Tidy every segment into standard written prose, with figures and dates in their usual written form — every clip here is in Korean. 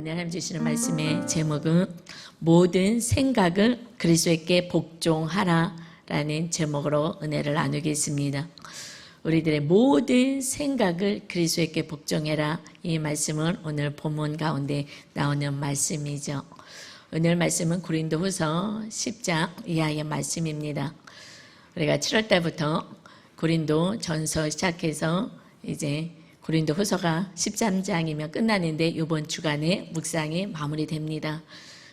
오늘 하나님 주시는 말씀의 제목은 모든 생각을 그리스도께 복종하라 라는 제목으로 은혜를 나누겠습니다. 우리들의 모든 생각을 그리스도께 복종해라, 이 말씀은 오늘 본문 가운데 나오는 말씀이죠. 오늘 말씀은 고린도후서 10장 이하의 말씀입니다. 우리가 7월 달부터 고린도 전서 시작해서 이제 고린도 후서가 13장이면 끝나는데 이번 주간에 묵상이 마무리됩니다.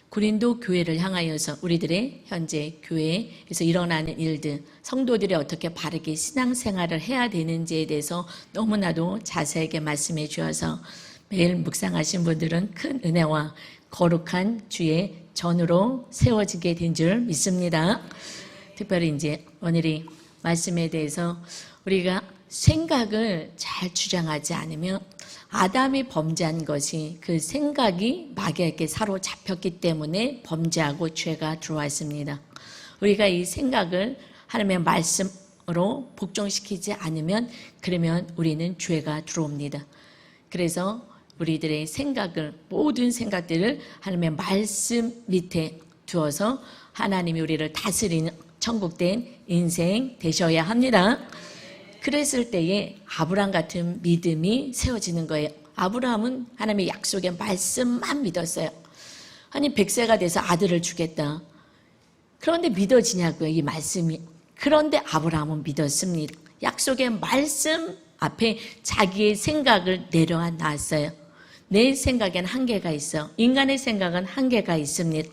고린도 교회를 향하여서 우리들의 현재 교회에서 일어나는 일들, 성도들이 어떻게 바르게 신앙생활을 해야 되는지에 대해서 너무나도 자세하게 말씀해 주어서 매일 묵상하신 분들은 큰 은혜와 거룩한 주의 전으로 세워지게 된 줄 믿습니다. 특별히 이제 오늘의 말씀에 대해서 우리가 생각을 잘 주장하지 않으면 아담이 범죄한 것이 그 생각이 마귀에게 사로잡혔기 때문에 범죄하고 죄가 들어왔습니다. 우리가 이 생각을 하나님의 말씀으로 복종시키지 않으면 그러면 우리는 죄가 들어옵니다. 그래서 우리들의 생각을, 모든 생각들을 하나님의 말씀 밑에 두어서 하나님이 우리를 다스리는 천국된 인생 되셔야 합니다. 그랬을 때에 아브라함 같은 믿음이 세워지는 거예요. 아브라함은 하나님의 약속의 말씀만 믿었어요. 아니 100세가 돼서 아들을 주겠다. 그런데 믿어지냐고요, 이 말씀이. 그런데 아브라함은 믿었습니다. 약속의 말씀 앞에 자기의 생각을 내려놨어요. 내 생각엔 한계가 있어. 인간의 생각은 한계가 있습니다.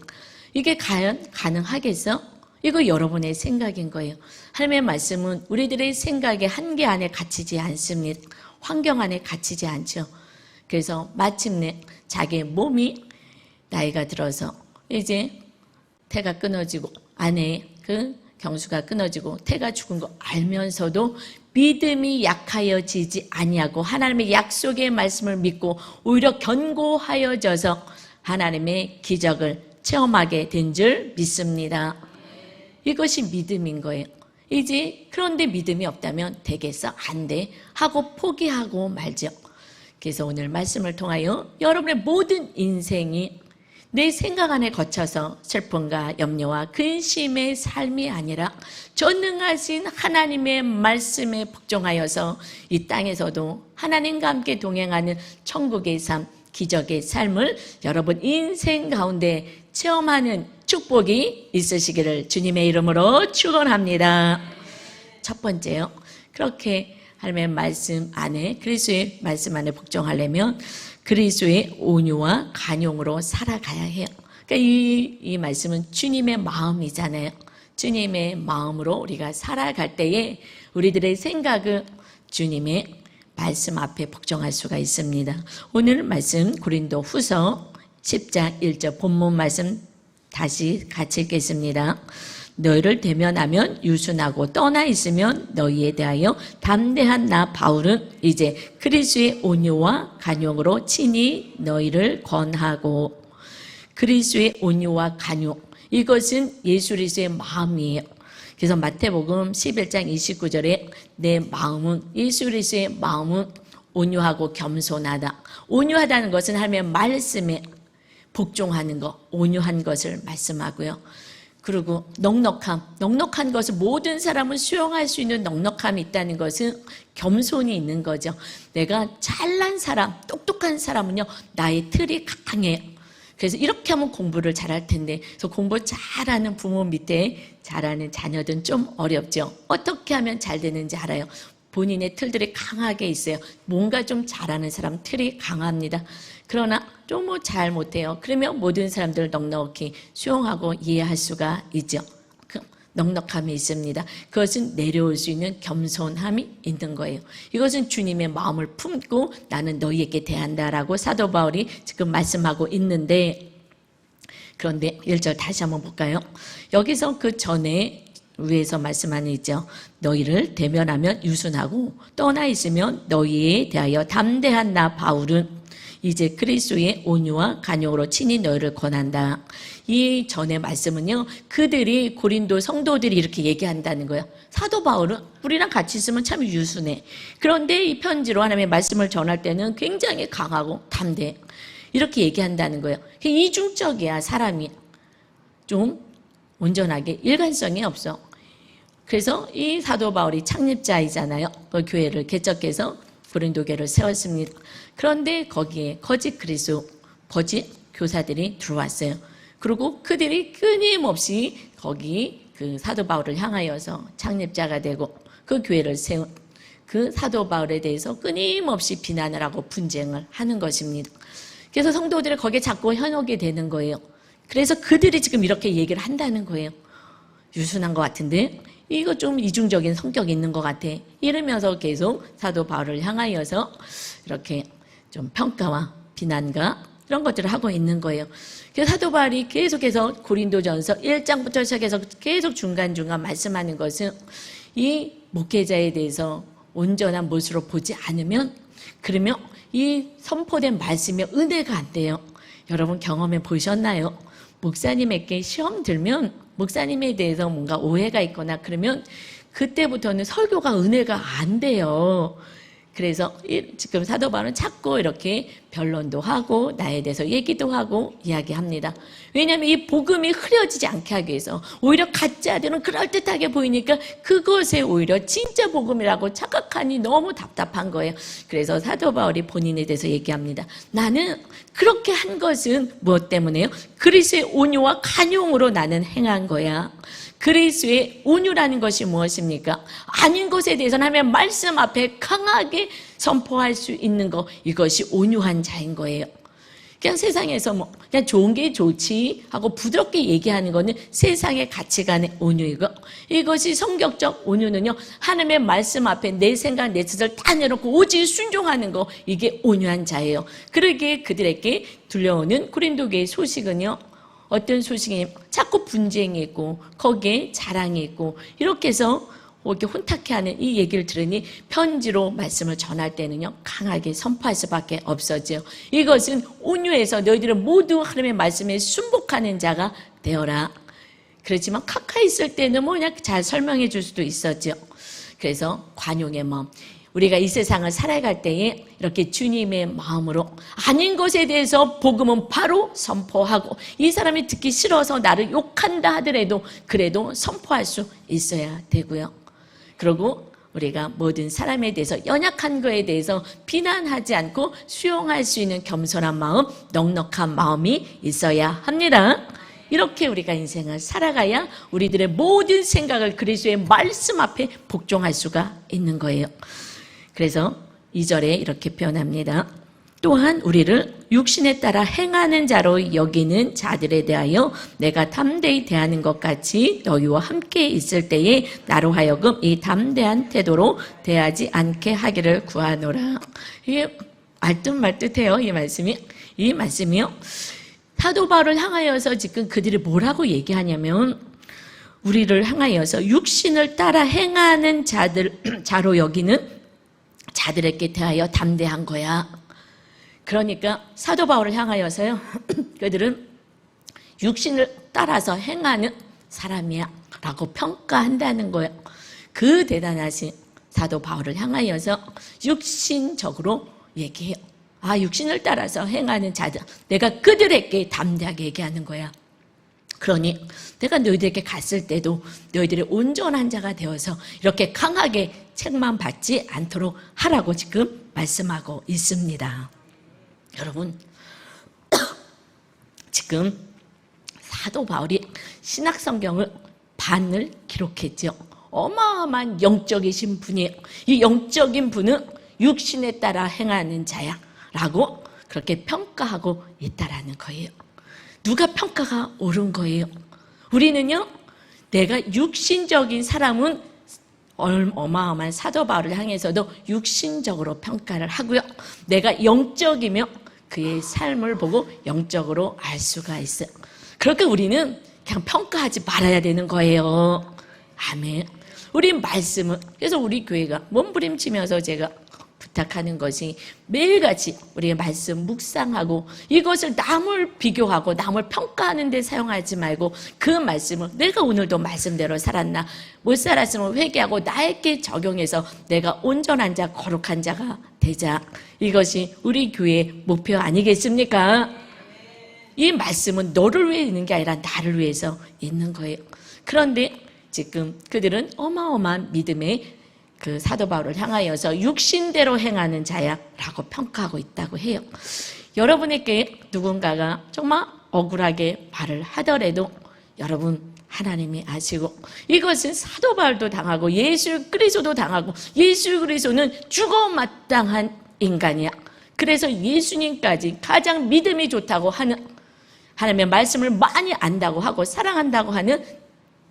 이게 과연 가능하겠어? 이거 여러분의 생각인 거예요. 하나님의 말씀은 우리들의 생각의 한계 안에 갇히지 않습니다. 환경 안에 갇히지 않죠. 그래서 마침내 자기의 몸이 나이가 들어서 이제 태가 끊어지고 아내의 그 경수가 끊어지고 태가 죽은 거 알면서도 믿음이 약하여지지 아니하고 하나님의 약속의 말씀을 믿고 오히려 견고하여져서 하나님의 기적을 체험하게 된 줄 믿습니다. 이것이 믿음인 거예요. 이제 그런데 믿음이 없다면 되겠어? 안 돼 하고 포기하고 말죠. 그래서 오늘 말씀을 통하여 여러분의 모든 인생이 내 생각 안에 거쳐서 슬픔과 염려와 근심의 삶이 아니라 전능하신 하나님의 말씀에 복종하여서 이 땅에서도 하나님과 함께 동행하는 천국의 삶, 기적의 삶을 여러분 인생 가운데 체험하는 축복이 있으시기를 주님의 이름으로 축원합니다. 첫 번째요, 그렇게 하나님의 말씀 안에, 그리스도의 말씀 안에 복종하려면 그리스도의 온유와 간용으로 살아가야 해요. 그러니까 이 말씀은 주님의 마음이잖아요. 주님의 마음으로 우리가 살아갈 때에 우리들의 생각은 주님의 말씀 앞에 복종할 수가 있습니다. 오늘 말씀 고린도 후서 10장 1절 본문 말씀 다시 같이 읽겠습니다. 너희를 대면하면 유순하고 떠나 있으면 너희에 대하여 담대한 나 바울은 이제 그리스도의 온유와 간용으로 친히 너희를 권하고. 그리스도의 온유와 간용, 이것은 예수 그리스도의 마음이에요. 그래서 마태복음 11장 29절에 내 마음은, 예수 그리스도의 마음은 온유하고 겸손하다. 온유하다는 것은 하나님의 말씀에 복종하는 것, 온유한 것을 말씀하고요. 그리고 넉넉한 것을 모든 사람은 수용할 수 있는 넉넉함이 있다는 것은 겸손이 있는 거죠. 내가 잘난 사람, 똑똑한 사람은요, 나의 틀이 강해요. 그래서 이렇게 하면 공부를 잘할 텐데, 그래서 공부 잘하는 부모 밑에 자라는 자녀들은 좀 어렵죠. 어떻게 하면 잘 되는지 알아요. 본인의 틀들이 강하게 있어요. 뭔가 좀 잘하는 사람 틀이 강합니다. 그러나 좀 잘 못해요. 그러면 모든 사람들을 넉넉히 수용하고 이해할 수가 있죠. 그 넉넉함이 있습니다. 그것은 내려올 수 있는 겸손함이 있는 거예요. 이것은 주님의 마음을 품고 나는 너희에게 대한다라고 사도 바울이 지금 말씀하고 있는데, 그런데 1절 다시 한번 볼까요? 여기서 그 전에 위에서 말씀하는 있죠. 너희를 대면하면 유순하고 떠나 있으면 너희에 대하여 담대한 나 바울은 이제 그리스도의 온유와 간용으로 친히 너희를 권한다. 이 전의 말씀은요, 그들이 고린도 성도들이 이렇게 얘기한다는 거예요. 사도 바울은 우리랑 같이 있으면 참 유순해. 그런데 이 편지로 하나님의 말씀을 전할 때는 굉장히 강하고 담대해. 이렇게 얘기한다는 거예요. 이중적이야, 사람이. 좀 온전하게 일관성이 없어. 그래서 이 사도 바울이 창립자이잖아요. 그 교회를 개척해서 고린도교를 세웠습니다. 그런데 거기에 거짓 그리스도, 거짓 교사들이 들어왔어요. 그리고 그들이 끊임없이 거기 그 사도 바울을 향하여서 창립자가 되고 그 교회를 세운 그 사도 바울에 대해서 끊임없이 비난을 하고 분쟁을 하는 것입니다. 그래서 성도들이 거기에 자꾸 현혹이 되는 거예요. 그래서 그들이 지금 이렇게 얘기를 한다는 거예요. 유순한 것 같은데 이거 좀 이중적인 성격이 있는 것 같아. 이러면서 계속 사도 바울을 향하여서 이렇게 좀 평가와 비난과 이런 것들을 하고 있는 거예요. 그래서 사도 바울이 계속해서 고린도전서 1장부터 시작해서 계속 중간중간 말씀하는 것은 이 목회자에 대해서 온전한 모습으로 보지 않으면 그러면 이 선포된 말씀이 은혜가 안 돼요. 여러분 경험해 보셨나요? 목사님에게 시험 들면 목사님에 대해서 뭔가 오해가 있거나 그러면 그때부터는 설교가 은혜가 안 돼요. 그래서 지금 사도 바울은 자꾸 이렇게 변론도 하고 나에 대해서 얘기도 하고 이야기합니다. 왜냐하면 이 복음이 흐려지지 않게 하기 위해서 오히려 가짜들은 그럴듯하게 보이니까 그것에 오히려 진짜 복음이라고 착각하니 너무 답답한 거예요. 그래서 사도 바울이 본인에 대해서 얘기합니다. 나는 그렇게 한 것은 무엇 때문에요? 그리스도의 온유와 간용으로 나는 행한 거야. 그리스도의 온유라는 것이 무엇입니까? 아닌 것에 대해서는 하나님의 말씀 앞에 강하게 선포할 수 있는 것, 이것이 온유한 자인 거예요. 그냥 세상에서 뭐 그냥 좋은 게 좋지 하고 부드럽게 얘기하는 거는 세상의 가치관의 온유이고, 이것이 성격적 온유는요, 하나님의 말씀 앞에 내 생각 내 뜻을 다 내놓고 오직 순종하는 거, 이게 온유한 자예요. 그러기에 그들에게 들려오는 고린도교의 소식은요, 어떤 소식이 자꾸 분쟁이 있고 거기에 자랑이 있고 이렇게 해서 이렇게 혼탁해하는 이 얘기를 들으니 편지로 말씀을 전할 때는요 강하게 선포할 수밖에 없었죠. 이것은 온유해서 너희들은 모두 하나님의 말씀에 순복하는 자가 되어라. 그렇지만 가까이 있을 때는 뭐 그냥 잘 설명해 줄 수도 있었죠. 그래서 관용의 마음, 우리가 이 세상을 살아갈 때에 이렇게 주님의 마음으로 아닌 것에 대해서 복음은 바로 선포하고, 이 사람이 듣기 싫어서 나를 욕한다 하더라도 그래도 선포할 수 있어야 되고요. 그리고 우리가 모든 사람에 대해서 연약한 거에 대해서 비난하지 않고 수용할 수 있는 겸손한 마음, 넉넉한 마음이 있어야 합니다. 이렇게 우리가 인생을 살아가야 우리들의 모든 생각을 그리스도의 말씀 앞에 복종할 수가 있는 거예요. 그래서 2절에 이렇게 표현합니다. 또한 우리를 육신에 따라 행하는 자로 여기는 자들에 대하여 내가 담대히 대하는 것 같이 너희와 함께 있을 때에 나로 하여금 이 담대한 태도로 대하지 않게 하기를 구하노라. 이게 알듯말듯해요. 이 말씀이요. 사도 바울을 향하여서 지금 그들이 뭐라고 얘기하냐면, 우리를 향하여서 육신을 따라 행하는 자로 여기는 자들에게 대하여 담대한 거야. 그러니까 사도 바울을 향하여서요, 그들은 육신을 따라서 행하는 사람이야 라고 평가한다는 거예요. 그 대단하신 사도 바울을 향하여서 육신적으로 얘기해요. 아, 육신을 따라서 행하는 자들, 내가 그들에게 담대하게 얘기하는 거야. 그러니 내가 너희들에게 갔을 때도 너희들이 온전한 자가 되어서 이렇게 강하게 책만 받지 않도록 하라고 지금 말씀하고 있습니다. 여러분, 지금 사도 바울이 신약성경을 반을 기록했죠. 어마어마한 영적이신 분이에요. 이 영적인 분은 육신에 따라 행하는 자야 라고 그렇게 평가하고 있다라는 거예요. 누가 평가가 옳은 거예요? 우리는요, 내가 육신적인 사람은 어마어마한 사도 바울을 향해서도 육신적으로 평가를 하고요, 내가 영적이며 그의 삶을 보고 영적으로 알 수가 있어요. 그러니까 우리는 그냥 평가하지 말아야 되는 거예요. 아멘. 우리 말씀은, 그래서 우리 교회가 몸부림치면서 제가 부탁하는 것이 매일같이 우리의 말씀 묵상하고 이것을 남을 비교하고 남을 평가하는 데 사용하지 말고 그 말씀을 내가 오늘도 말씀대로 살았나 못 살았으면 회개하고 나에게 적용해서 내가 온전한 자 거룩한 자가 되자. 이것이 우리 교회의 목표 아니겠습니까? 이 말씀은 너를 위해 있는 게 아니라 나를 위해서 있는 거예요. 그런데 지금 그들은 어마어마한 믿음의 그 사도 바울을 향하여서 육신대로 행하는 자야라고 평가하고 있다고 해요. 여러분에게 누군가가 정말 억울하게 말을 하더라도 여러분 하나님이 아시고 이것은 사도 바울도 당하고 예수 그리스도도 당하고 예수 그리스도는 죽어 마땅한 인간이야. 그래서 예수님까지 가장 믿음이 좋다고 하는 하나님의 말씀을 많이 안다고 하고 사랑한다고 하는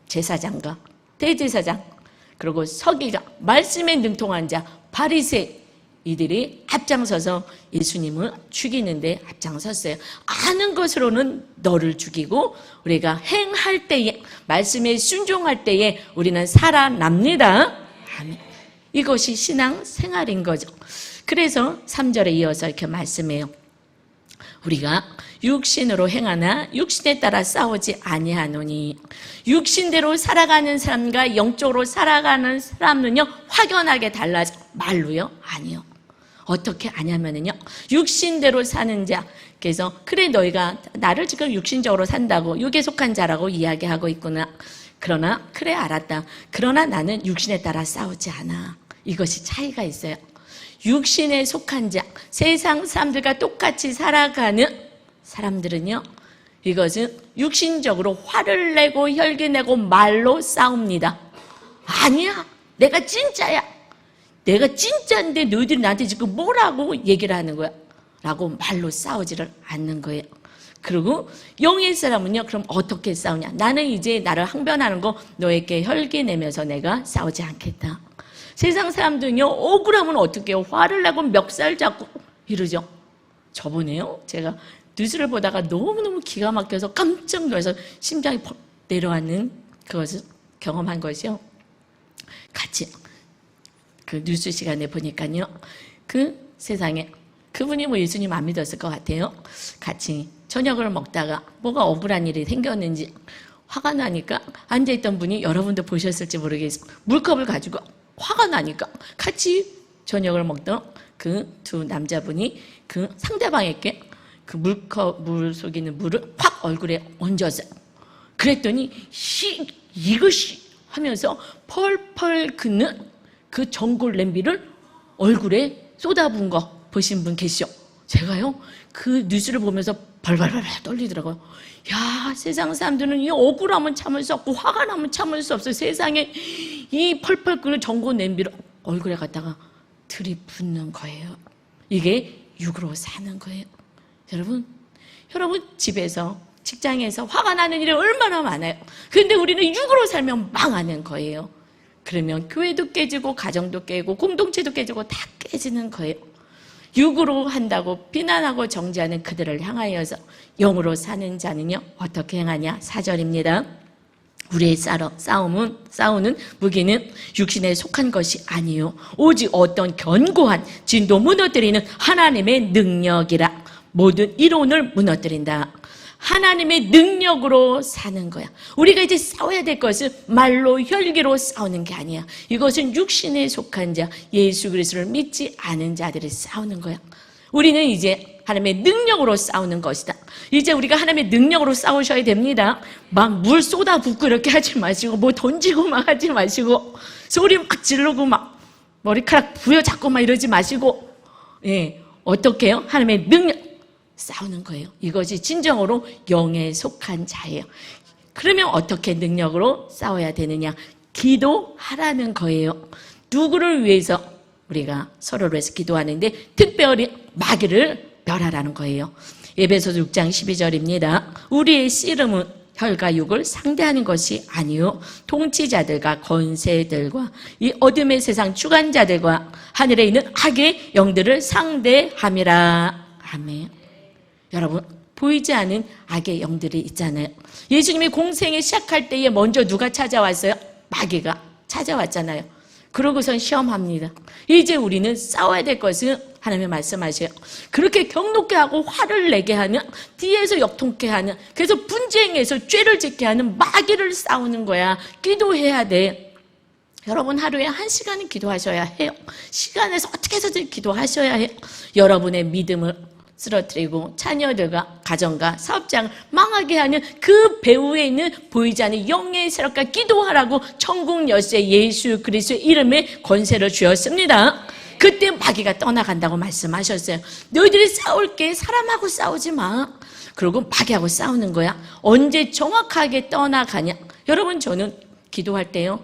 제사장과 대제사장 그리고 서기가 말씀에 능통한 자 바리새 이들이 앞장서서 예수님을 죽이는데 앞장섰어요. 아는 것으로는 너를 죽이고 우리가 행할 때에 말씀에 순종할 때에 우리는 살아납니다. 아멘. 이것이 신앙 생활인 거죠. 그래서 3절에 이어서 이렇게 말씀해요. 우리가 육신으로 행하나 육신에 따라 싸우지 아니하노니 육신대로 살아가는 사람과 영적으로 살아가는 사람은요 확연하게 달라져. 말로요? 아니요. 어떻게 아냐면은요 육신대로 사는 자 그래서 그래 너희가 나를 지금 육신적으로 산다고 육에 속한 자라고 이야기하고 있구나. 그러나 그래 알았다. 그러나 나는 육신에 따라 싸우지 않아. 이것이 차이가 있어요. 육신에 속한 자 세상 사람들과 똑같이 살아가는 사람들은요 이것은 육신적으로 화를 내고 혈기 내고 말로 싸웁니다. 아니야 내가 진짜야. 내가 진짜인데 너희들이 나한테 지금 뭐라고 얘기를 하는 거야 라고 말로 싸우지를 않는 거예요. 그리고 영의 사람은요 그럼 어떻게 싸우냐. 나는 이제 나를 항변하는 거 너에게 혈기 내면서 내가 싸우지 않겠다. 세상 사람들은요 억울하면 어떻게 해요. 화를 내고 멱살 잡고 이러죠. 저번에요 제가 뉴스를 보다가 너무너무 기가 막혀서 깜짝 놀라서 심장이 퍽 내려앉는 그것을 경험한 것이요. 같이 그 뉴스 시간에 보니까요. 그 세상에 그분이 뭐 예수님 안 믿었을 것 같아요. 같이 저녁을 먹다가 뭐가 억울한 일이 생겼는지 화가 나니까 앉아있던 분이 여러분도 보셨을지 모르겠어요. 물컵을 가지고 화가 나니까 같이 저녁을 먹던 그 두 남자분이 그 상대방에게 그 물 속에 있는 물을 확 얼굴에 얹었어요. 그랬더니 이것이 하면서 펄펄 긋는 그 전골 냄비를 얼굴에 쏟아부은 거 보신 분 계시죠? 제가요 그 뉴스를 보면서 벌벌벌 떨리더라고요. 야 세상 사람들은 이 억울함은 참을 수 없고 화가 나면 참을 수 없어요. 세상에 이 펄펄 끓는 전골 냄비를 얼굴에 갖다가 들이붓는 거예요. 이게 육으로 사는 거예요. 여러분 집에서 직장에서 화가 나는 일이 얼마나 많아요. 그런데 우리는 육으로 살면 망하는 거예요. 그러면 교회도 깨지고 가정도 깨고 공동체도 깨지고 다 깨지는 거예요. 육으로 한다고 비난하고 정죄하는 그들을 향하여서 영으로 사는 자는요 어떻게 행하냐. 4절입니다. 우리의 싸우는 무기는 육신에 속한 것이 아니요 오직 어떤 견고한 진도 무너뜨리는 하나님의 능력이라. 모든 이론을 무너뜨린다. 하나님의 능력으로 사는 거야. 우리가 이제 싸워야 될 것은 말로 혈기로 싸우는 게 아니야. 이것은 육신에 속한 자 예수 그리스도를 믿지 않은 자들이 싸우는 거야. 우리는 이제 하나님의 능력으로 싸우는 것이다. 이제 우리가 하나님의 능력으로 싸우셔야 됩니다. 막 물 쏟아붓고 이렇게 하지 마시고 뭐 던지고 막 하지 마시고 소리 막 지르고 막 머리카락 부여잡고 막 이러지 마시고 어떻게 해요? 하나님의 능력 싸우는 거예요. 이것이 진정으로 영에 속한 자예요. 그러면 어떻게 능력으로 싸워야 되느냐? 기도하라는 거예요. 누구를 위해서 우리가 서로를 위해서 기도하는데 특별히 마귀를 멸하라는 거예요. 에베소서 6장 12절입니다. 우리의 씨름은 혈과 육을 상대하는 것이 아니요 통치자들과 권세들과 이 어둠의 세상 주관자들과 하늘에 있는 악의 영들을 상대함이라. 아멘. 여러분 보이지 않은 악의 영들이 있잖아요. 예수님이 공생에 시작할 때에 먼저 누가 찾아왔어요? 마귀가 찾아왔잖아요. 그러고선 시험합니다. 이제 우리는 싸워야 될 것은 하나님의 말씀하셔요. 그렇게 경노케 하고 화를 내게 하는, 뒤에서 역통케 하는, 그래서 분쟁해서 죄를 짓게 하는 마귀를 싸우는 거야. 기도해야 돼. 여러분 하루에 1시간은 기도하셔야 해요. 시간에서 어떻게 해서든 기도하셔야 해요. 여러분의 믿음을 쓰러뜨리고 자녀들과 가정과 사업장을 망하게 하는 그 배후에 있는 보이지 않는 영의 세력과 기도하라고 천국 열쇠 예수 그리스도의 이름에 권세를 주었습니다. 그때 마귀가 떠나간다고 말씀하셨어요. 너희들이 싸울 게 사람하고 싸우지 마. 그리고 마귀하고 싸우는 거야. 언제 정확하게 떠나가냐. 여러분 저는 기도할 때요,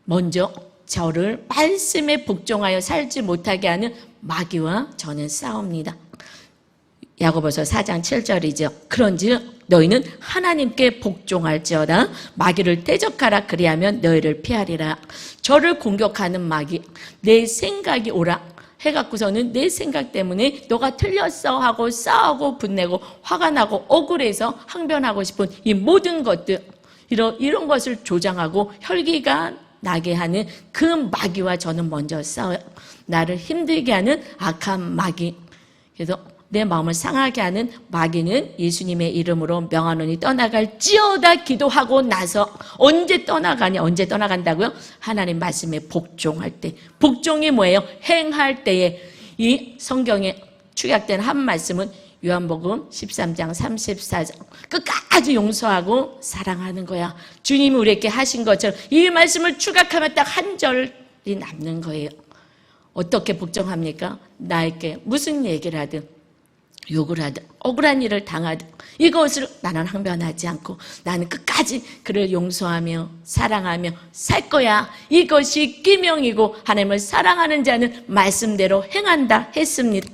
먼저 저를 말씀에 복종하여 살지 못하게 하는 마귀와 저는 싸웁니다. 야고보서 4장 7절이죠. 그런즉 너희는 하나님께 복종할지어다. 마귀를 대적하라. 그리하면 너희를 피하리라. 저를 공격하는 마귀, 내 생각이 오라 해갖고서는 내 생각 때문에 너가 틀렸어 하고 싸우고 분내고 화가 나고 억울해서 항변하고 싶은 이 모든 것들, 이런 것을 조장하고 혈기가 나게 하는 그 마귀와 저는 먼저 싸워요. 나를 힘들게 하는 악한 마귀. 그래서 내 마음을 상하게 하는 마귀는 예수님의 이름으로 명하노니 떠나갈지어다 기도하고 나서 언제 떠나가냐? 언제 떠나간다고요? 하나님 말씀에 복종할 때. 복종이 뭐예요? 행할 때에. 이 성경에 축약된 한 말씀은 요한복음 13장 34절. 끝까지 용서하고 사랑하는 거야. 주님이 우리에게 하신 것처럼 이 말씀을 축약하면 딱 한 절이 남는 거예요. 어떻게 복종합니까? 나에게 무슨 얘기를 하든 욕을 하든 억울한 일을 당하든 이것을 나는 항변하지 않고 나는 끝까지 그를 용서하며 사랑하며 살 거야. 이것이 계명이고 하나님을 사랑하는 자는 말씀대로 행한다 했습니다.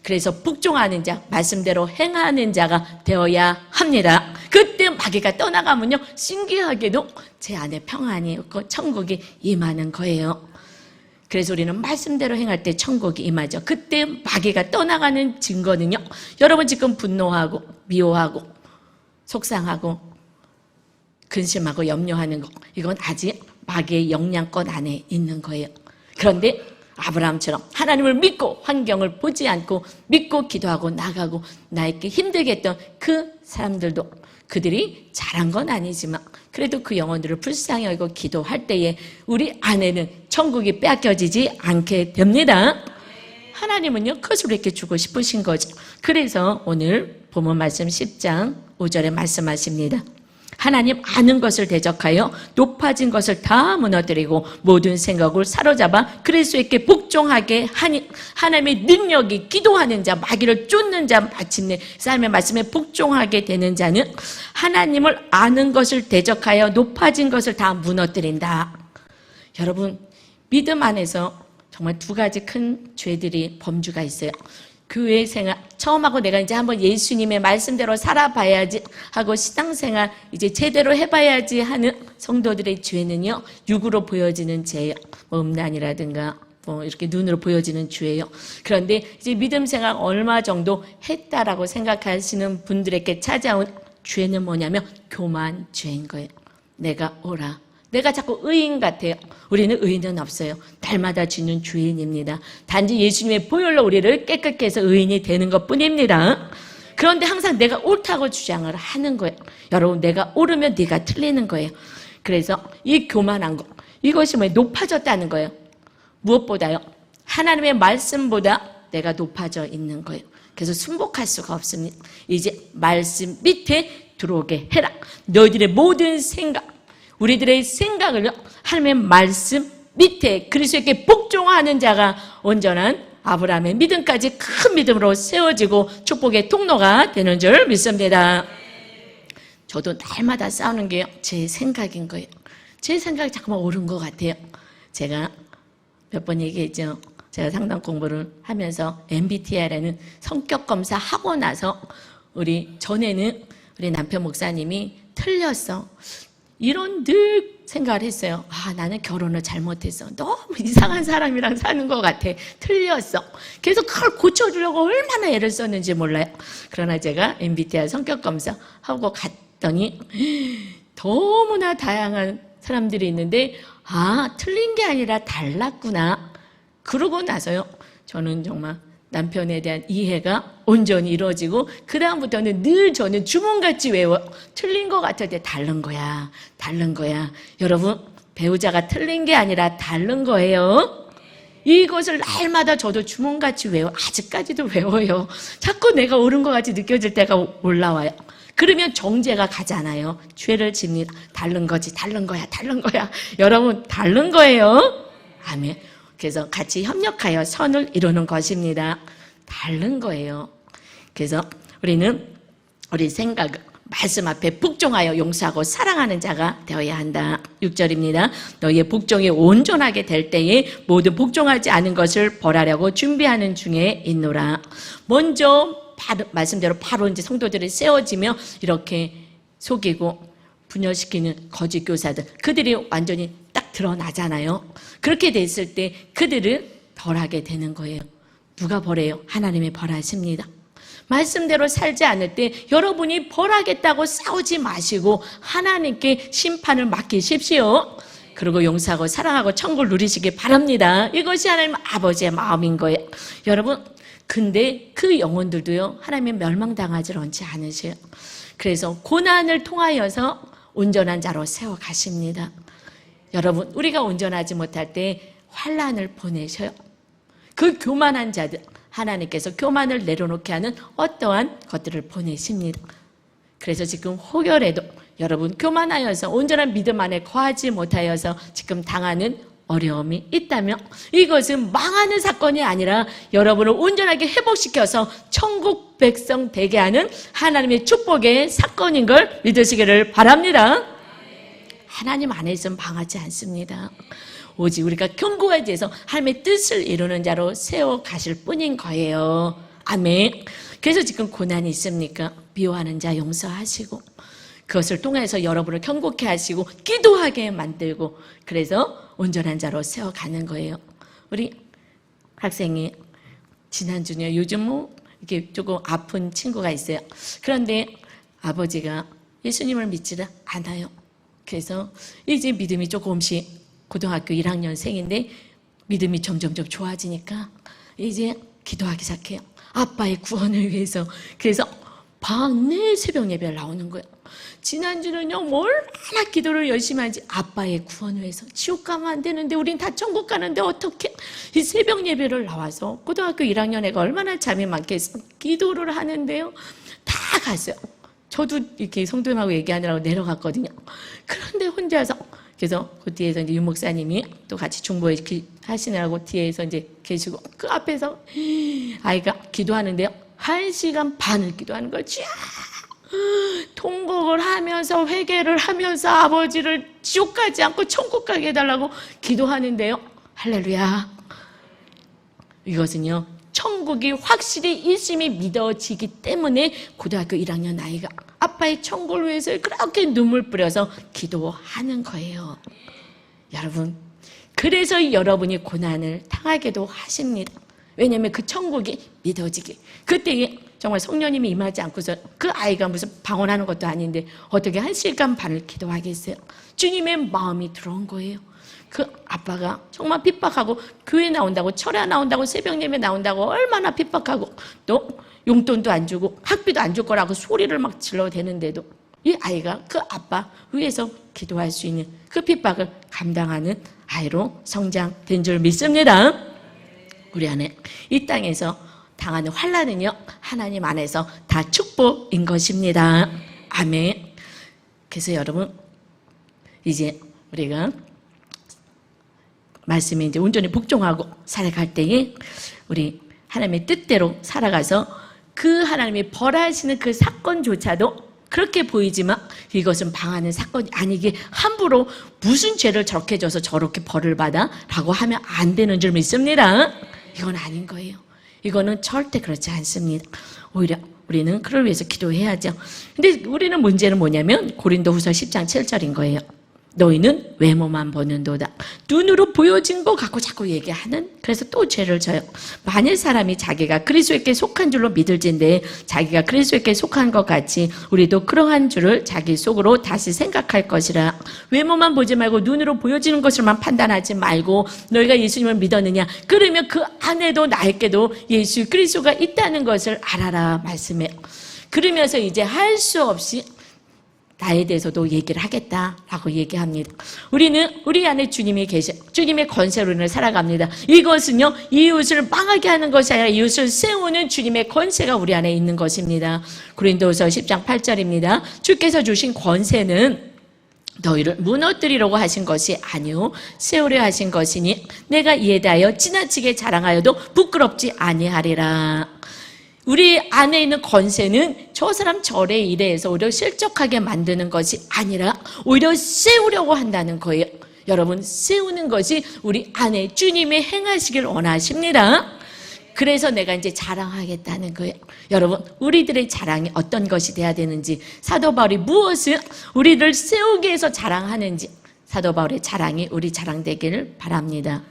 그래서 복종하는 자, 말씀대로 행하는 자가 되어야 합니다. 그때 마귀가 떠나가면요, 신기하게도 제 안에 평안이 있고 천국이 임하는 거예요. 그래서 우리는 말씀대로 행할 때 천국이 임하죠. 그때 마귀가 떠나가는 증거는요, 여러분 지금 분노하고 미워하고 속상하고 근심하고 염려하는 거, 이건 아직 마귀의 영향권 안에 있는 거예요. 그런데 아브라함처럼 하나님을 믿고 환경을 보지 않고 믿고 기도하고 나가고 나에게 힘들게 했던 그 사람들도 그들이 잘한 건 아니지만 그래도 그 영혼들을 불쌍히 여기고 기도할 때에 우리 안에는 천국이 빼앗겨지지 않게 됩니다. 하나님은요, 그것을 우리에게 주고 싶으신 거죠. 그래서 오늘 본문 말씀 10장 5절에 말씀하십니다. 하나님 아는 것을 대적하여 높아진 것을 다 무너뜨리고 모든 생각을 사로잡아 그리스도에게 복종하게 하니 하나님의 능력이 기도하는 자, 마귀를 쫓는 자, 마침내 삶의 말씀에 복종하게 되는 자는 하나님을 아는 것을 대적하여 높아진 것을 다 무너뜨린다. 여러분, 믿음 안에서 정말 두 가지 큰 죄들이 범주가 있어요. 교회 생활 처음 하고 내가 이제 한번 예수님의 말씀대로 살아봐야지 하고 신앙생활 이제 제대로 해봐야지 하는 성도들의 죄는요, 육으로 보여지는 죄예요. 뭐 음란이라든가 뭐 이렇게 눈으로 보여지는 죄예요. 그런데 이제 믿음 생활 얼마 정도 했다라고 생각하시는 분들에게 찾아온 죄는 뭐냐면 교만 죄인 거예요. 내가 옳아. 내가 자꾸 의인 같아요. 우리는 의인은 없어요. 날마다 짓는 죄인입니다. 단지 예수님의 보혈로 우리를 깨끗게 해서 의인이 되는 것뿐입니다. 그런데 항상 내가 옳다고 주장을 하는 거예요. 여러분, 내가 옳으면 네가 틀리는 거예요. 그래서 이 교만한 거, 이것이 뭐 높아졌다는 거예요. 무엇보다요, 하나님의 말씀보다 내가 높아져 있는 거예요. 그래서 승복할 수가 없습니다. 이제 말씀 밑에 들어오게 해라. 너희들의 모든 생각, 우리들의 생각을 하나님의 말씀 밑에 그리스도에게 복종하는 자가 온전한 아브라함의 믿음까지 큰 믿음으로 세워지고 축복의 통로가 되는 줄 믿습니다. 저도 날마다 싸우는 게 제 생각인 거예요. 제 생각이 자꾸만 옳은 것 같아요. 제가 몇 번 얘기했죠. 제가 상담 공부를 하면서 MBTI라는 성격 검사 하고 나서 전에는 우리 남편 목사님이 틀렸어. 이런 늘 생각을 했어요. 아, 나는 결혼을 잘못했어. 너무 이상한 사람이랑 사는 것 같아. 틀렸어. 그래서 그걸 고쳐주려고 얼마나 애를 썼는지 몰라요. 그러나 제가 MBTI 성격 검사 하고 갔더니 너무나 다양한 사람들이 있는데 틀린 게 아니라 달랐구나. 그러고 나서요, 저는 정말 남편에 대한 이해가 온전히 이루어지고 그 다음부터는 늘 저는 주문같이 외워요. 틀린 것 같을 때 다른 거야, 다른 거야. 여러분, 배우자가 틀린 게 아니라 다른 거예요. 이것을 날마다 저도 주문같이 외워. 아직까지도 외워요. 자꾸 내가 옳은 것 같이 느껴질 때가 올라와요. 그러면 정죄가 가잖아요. 죄를 집니다. 다른 거지, 다른 거야, 다른 거야. 여러분, 다른 거예요. 아멘. 그래서 같이 협력하여 선을 이루는 것입니다. 다른 거예요. 그래서 우리는 우리 생각을 말씀 앞에 복종하여 용서하고 사랑하는 자가 되어야 한다. 6절입니다. 너희의 복종이 온전하게 될 때에 모두 복종하지 않은 것을 벌하려고 준비하는 중에 있노라. 먼저 말씀대로 바로 이제 성도들이 세워지며 이렇게 속이고 분열시키는 거짓 교사들, 그들이 완전히 딱 드러나잖아요. 그렇게 됐을 때 그들을 벌하게 되는 거예요. 누가 벌해요? 하나님이 벌하십니다. 말씀대로 살지 않을 때 여러분이 벌하겠다고 싸우지 마시고 하나님께 심판을 맡기십시오. 그리고 용서하고 사랑하고 천국을 누리시기 바랍니다. 이것이 하나님 아버지의 마음인 거예요. 여러분, 근데 그 영혼들도요, 하나님의 멸망당하지 않지 않으세요. 그래서 고난을 통하여서 온전한 자로 세워가십니다. 여러분, 우리가 온전하지 못할 때 환난을 보내셔요. 그 교만한 자들, 하나님께서 교만을 내려놓게 하는 어떠한 것들을 보내십니다. 그래서 지금 혹여라도 여러분 교만하여서 온전한 믿음 안에 거하지 못하여서 지금 당하는 어려움이 있다면 이것은 망하는 사건이 아니라 여러분을 온전하게 회복시켜서 천국 백성 되게 하는 하나님의 축복의 사건인 걸 믿으시기를 바랍니다. 하나님 안에서는 망하지 않습니다. 오직 우리가 견고하게 돼서 하나님의 뜻을 이루는 자로 세워가실 뿐인 거예요. 아멘. 그래서 지금 고난이 있습니까? 미워하는 자 용서하시고 그것을 통해서 여러분을 견고케 하시고 기도하게 만들고 그래서 온전한 자로 세워가는 거예요. 우리 학생이 지난주에 요즘 이렇게 조금 아픈 친구가 있어요. 그런데 아버지가 예수님을 믿지를 않아요. 그래서 이제 믿음이 조금씩 고등학교 1학년생인데 믿음이 점점점 좋아지니까 이제 기도하기 시작해요. 아빠의 구원을 위해서. 그래서 밤내 새벽 예배를 나오는 거예요. 지난주는요 얼마나 기도를 열심히 하지. 아빠의 구원을 위해서. 지옥 가면 안 되는데 우린 다 천국 가는데 어떻게. 이 새벽 예배를 나와서 고등학교 1학년 애가 얼마나 잠이 많겠어. 기도를 하는데요 다 갔어요. 저도 이렇게 성도님하고 얘기하느라고 내려갔거든요. 그런데 혼자서 그래서 그 뒤에서 이제 유 목사님이 또 같이 중보회 하시느라고 뒤에서 이제 계시고 그 앞에서 아이가 기도하는데요 1시간 반을 기도하는 거예요. 통곡을 하면서 회개를 하면서 아버지를 지옥 가지 않고 천국 가게 해달라고 기도하는데요. 할렐루야. 이것은요 천국이 확실히 일심이 믿어지기 때문에 고등학교 1학년 아이가 아빠의 천국을 위해서 그렇게 눈물 뿌려서 기도하는 거예요. 여러분, 그래서 여러분이 고난을 당하게도 하십니다. 왜냐하면 그 천국이 믿어지기. 그때 정말 성령님이 임하지 않고서 그 아이가 무슨 방언하는 것도 아닌데 어떻게 1시간 반을 기도하겠어요. 주님의 마음이 들어온 거예요. 그 아빠가 정말 핍박하고 교회 나온다고 철야 나온다고 새벽 예배 나온다고 얼마나 핍박하고 또 용돈도 안 주고 학비도 안 줄 거라고 소리를 막 질러대는데도 이 아이가 그 아빠 위에서 기도할 수 있는 그 핍박을 감당하는 아이로 성장된 줄 믿습니다. 우리 안에 이 땅에서 당하는 환난은요 하나님 안에서 다 축복인 것입니다. 아멘. 그래서 여러분 이제 우리가 말씀에 이제 온전히 복종하고 살아갈 때에 우리 하나님의 뜻대로 살아가서 그 하나님이 벌하시는 그 사건조차도 그렇게 보이지만 이것은 방하는 사건이 아니기에 함부로 무슨 죄를 저렇게 져서 저렇게 벌을 받아? 라고 하면 안 되는 줄 믿습니다. 이건 아닌 거예요. 이거는 절대 그렇지 않습니다. 오히려 우리는 그를 위해서 기도해야죠. 근데 우리는 문제는 뭐냐면 고린도후서 10장 7절인 거예요. 너희는 외모만 보는도다. 눈으로 보여진 거 갖고 자꾸 얘기하는, 그래서 또 죄를 져요. 만일 사람이 자기가 그리스도께 속한 줄로 믿을진데 자기가 그리스도께 속한 것 같이 우리도 그러한 줄을 자기 속으로 다시 생각할 것이라. 외모만 보지 말고 눈으로 보여지는 것을만 판단하지 말고 너희가 예수님을 믿었느냐? 그러면 그 안에도 나에게도 예수 그리스도가 있다는 것을 알아라 말씀해요. 그러면서 이제 할 수 없이 나에 대해서도 얘기를 하겠다라고 얘기합니다. 우리는 우리 안에 주님이 계셔, 주님의 권세로 인해 살아갑니다. 이것은요, 이웃을 망하게 하는 것이 아니라 이웃을 세우는 주님의 권세가 우리 안에 있는 것입니다. 고린도후서 10장 8절입니다. 주께서 주신 권세는 너희를 무너뜨리려고 하신 것이 아니요 세우려 하신 것이니 내가 이에 대하여 지나치게 자랑하여도 부끄럽지 아니하리라. 우리 안에 있는 권세는 저 사람 저래 이래해서 오히려 실족하게 만드는 것이 아니라 오히려 세우려고 한다는 거예요. 여러분, 세우는 것이 우리 안에 주님이 행하시길 원하십니다. 그래서 내가 이제 자랑하겠다는 거예요. 여러분, 우리들의 자랑이 어떤 것이 돼야 되는지, 사도 바울이 무엇을 우리를 세우기 위해서 자랑하는지, 사도 바울의 자랑이 우리 자랑 되기를 바랍니다.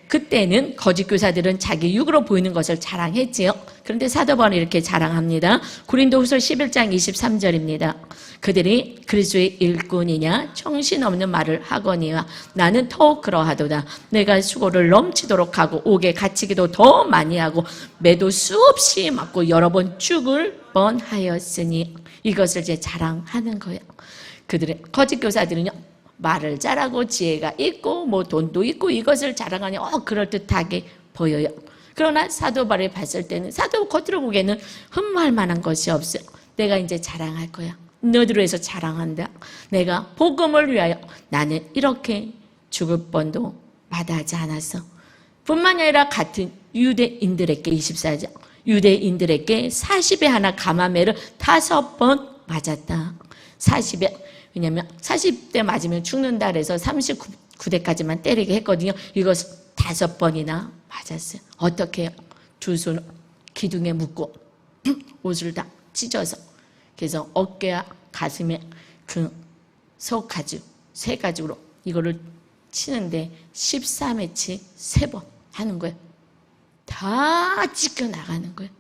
그때는 거짓 교사들은 자기 육으로 보이는 것을 자랑했지요. 그런데 사도 바울은 이렇게 자랑합니다. 고린도후서 11장 23절입니다. 그들이 그리스도의 일꾼이냐 정신없는 말을 하거니와 나는 더욱 그러하도다. 내가 수고를 넘치도록 하고 옥에 갇히기도 더 많이 하고 매도 수없이 맞고 여러 번 죽을 뻔하였으니, 이것을 이제 자랑하는 거예요. 그들의 거짓 교사들은요, 말을 잘하고 지혜가 있고 뭐 돈도 있고 이것을 자랑하니 그럴듯하게 보여요. 그러나 사도 바울이 봤을 때는, 사도 겉으로 보기에는 흠모할 만한 것이 없어요. 내가 이제 자랑할 거야. 너희로 해서 자랑한다. 내가 복음을 위하여 나는 이렇게 죽을 뻔도 마다하지 않았어. 뿐만 아니라 같은 유대인들에게 24절 유대인들에게 40에 하나 가마매를 5번 맞았다. 40에, 왜냐하면 40대 맞으면 죽는다 그래서 39대까지만 때리게 했거든요. 이것을 5번이나 맞았어요. 어떻게 해요? 두 손을 기둥에 묶고 옷을 다 찢어서, 그래서 어깨와 가슴에 그 석가죽, 세 가죽으로 이거를 치는데 13회치 3번 하는 거예요. 다 찢겨 나가는 거예요.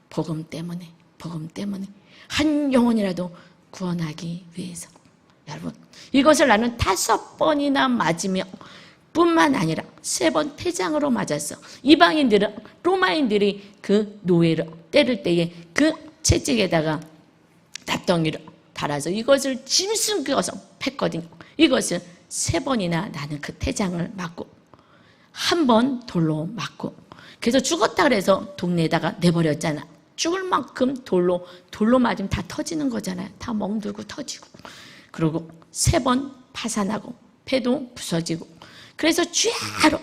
복음 때문에, 복음 때문에 한 영혼이라도 구원하기 위해서. 여러분, 이것을 나는 5번이나 맞으며 뿐만 아니라 3번 태장으로 맞았어. 이방인들은, 로마인들이 그 노예를 때릴 때에 그 채찍에다가 납덩이를 달아서 이것을 짐승겨서 팼거든요. 이것을 3번이나 나는 그 태장을 맞고, 1번 돌로 맞고, 그래서 죽었다 그래서 동네에다가 내버렸잖아. 죽을 만큼 돌로 맞으면 다 터지는 거잖아요. 다 멍들고 터지고. 그리고 3번 파산하고 폐도 부서지고, 그래서 쥐하러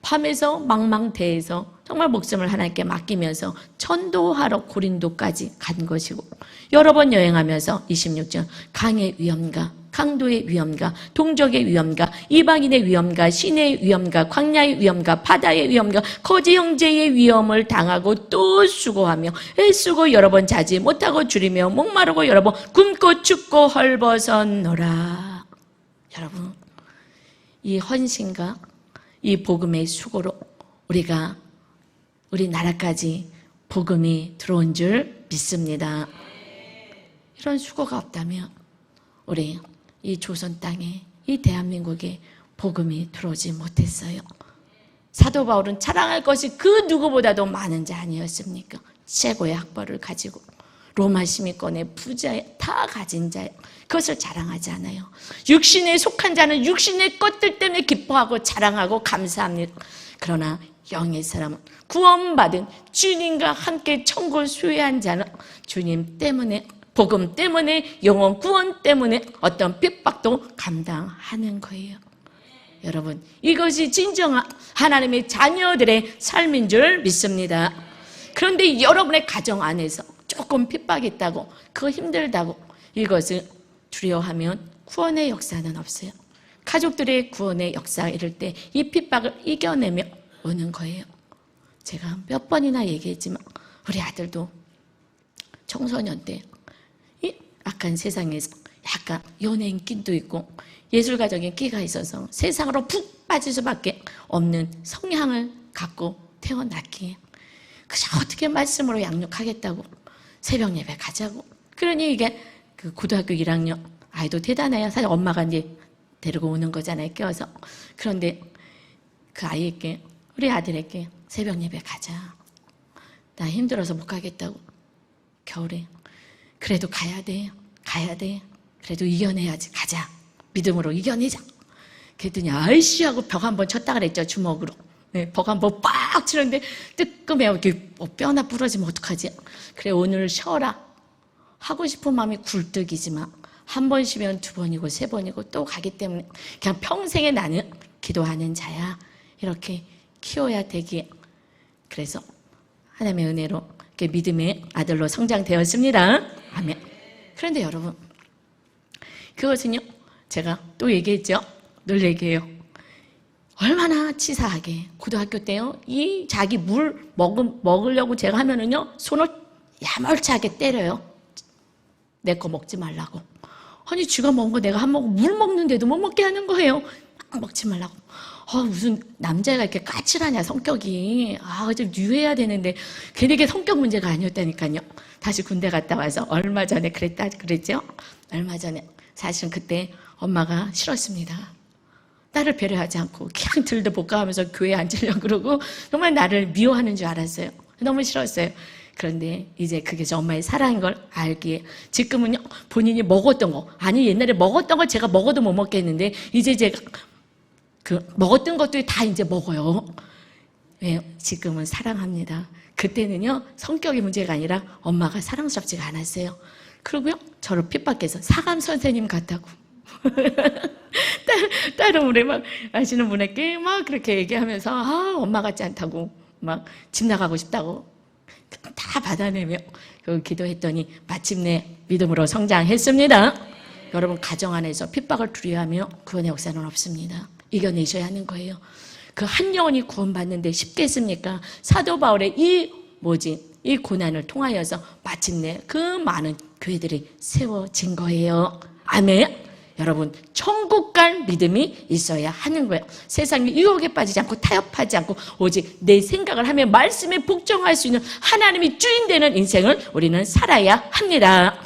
밤에서 망망대해서 정말 목숨을 하나님께 맡기면서 전도하러 고린도까지 간 것이고, 여러 번 여행하면서 26절 강의 위험과 강도의 위험과 동족의 위험과 이방인의 위험과 시내의 위험과 광야의 위험과 바다의 위험과 거지 형제의 위험을 당하고 또 수고하며 애쓰고 여러 번 자지 못하고 줄이며 목마르고 여러 번 굶고 춥고 헐벗었노라. 여러분, 이 헌신과 이 복음의 수고로 우리 나라까지 복음이 들어온 줄 믿습니다. 이런 수고가 없다면 우리 이 조선 땅에, 이 대한민국에 복음이 들어오지 못했어요. 사도 바울은 자랑할 것이 그 누구보다도 많은 자 아니었습니까? 최고의 학벌을 가지고 로마 시민권의 부자에 다 가진 자예요. 그것을 자랑하지 않아요. 육신에 속한 자는 육신의 것들 때문에 기뻐하고 자랑하고 감사합니다. 그러나 영의 사람은 구원받은 주님과 함께 천국을 소유한 자는 주님 때문에, 복음 때문에, 영혼 구원 때문에 어떤 핍박도 감당하는 거예요. 여러분, 이것이 진정한 하나님의 자녀들의 삶인 줄 믿습니다. 그런데 여러분의 가정 안에서 조금 핍박이 있다고, 그거 힘들다고 이것을 두려워하면 구원의 역사는 없어요. 가족들의 구원의 역사 이럴 때 이 핍박을 이겨내며 오는 거예요. 제가 몇 번이나 얘기했지만 우리 아들도 청소년 때 이 악한 세상에서 약간 연예인 끼도 있고 예술가적인 끼가 있어서 세상으로 푹 빠질 수밖에 없는 성향을 갖고 태어났기에 그저 어떻게 말씀으로 양육하겠다고 새벽 예배 가자고. 그러니 이게 그 고등학교 1학년 아이도 대단해요. 사실 엄마가 이제 데리고 오는 거잖아요, 껴서. 그런데 그 아이에게, 우리 아들에게 새벽 예배 가자. 나 힘들어서 못 가겠다고. 겨울에. 그래도 가야 돼. 가야 돼. 그래도 이겨내야지. 가자. 믿음으로 이겨내자. 그랬더니 아이씨 하고 벽 한번 쳤다 그랬죠, 주먹으로. 네, 벽 한번 빡 치는데 뜨끔해요. 이렇게 뼈 하나 부러지면 어떡하지? 그래, 오늘 쉬어라. 하고 싶은 마음이 굴뚝이지만 한 번 쉬면 두 번이고 세 번이고 또 가기 때문에 그냥 평생에 나는 기도하는 자야. 이렇게 키워야 되기에. 그래서 하나님의 은혜로 이렇게 믿음의 아들로 성장되었습니다. 아멘. 그런데 여러분, 그것은요, 제가 또 얘기했죠. 늘 얘기해요. 얼마나 치사하게 고등학교 때요, 이 자기 물 먹으려고 제가 하면은요, 손을 야멀차게 때려요. 내 거 먹지 말라고. 아니, 쥐가 먹은 거 내가 한 모금 물 먹는데도 못 먹게 하는 거예요. 먹지 말라고. 무슨 남자가 이렇게 까칠하냐, 성격이. 좀 유해야 되는데 괜히 이게 성격 문제가 아니었다니까요. 다시 군대 갔다 와서 얼마 전에 그랬죠. 얼마 전에 사실은 그때 엄마가 싫었습니다. 딸을 배려하지 않고 그냥 들도 볶아하면서 교회에 앉으려고 그러고 정말 나를 미워하는 줄 알았어요. 너무 싫었어요. 그런데 이제 그게 엄마의 사랑인 걸 알기에 지금은요, 본인이 먹었던 거, 아니 옛날에 먹었던 걸 제가 먹어도 못 먹겠는데 이제 제가 그 먹었던 것들이 다 이제 먹어요. 왜요? 지금은 사랑합니다. 그때는요, 성격의 문제가 아니라 엄마가 사랑스럽지가 않았어요. 그리고요, 저를 핍박해서 사감 선생님 같다고. 딸은 우리 막 아시는 분에게 막 그렇게 얘기하면서 엄마 같지 않다고, 막 집 나가고 싶다고 다 받아내며 기도했더니 마침내 믿음으로 성장했습니다. 여러분, 가정 안에서 핍박을 두려워하며 구원의 역사는 없습니다. 이겨내셔야 하는 거예요. 그 한 영혼이 구원받는데 쉽겠습니까? 사도 바울의 이 고난을 통하여서 마침내 그 많은 교회들이 세워진 거예요. 아멘. 여러분, 천국 갈 믿음이 있어야 하는 거예요. 세상의 유혹에 빠지지 않고 타협하지 않고 오직 내 생각을 하며 말씀에 복종할 수 있는 하나님이 주인 되는 인생을 우리는 살아야 합니다.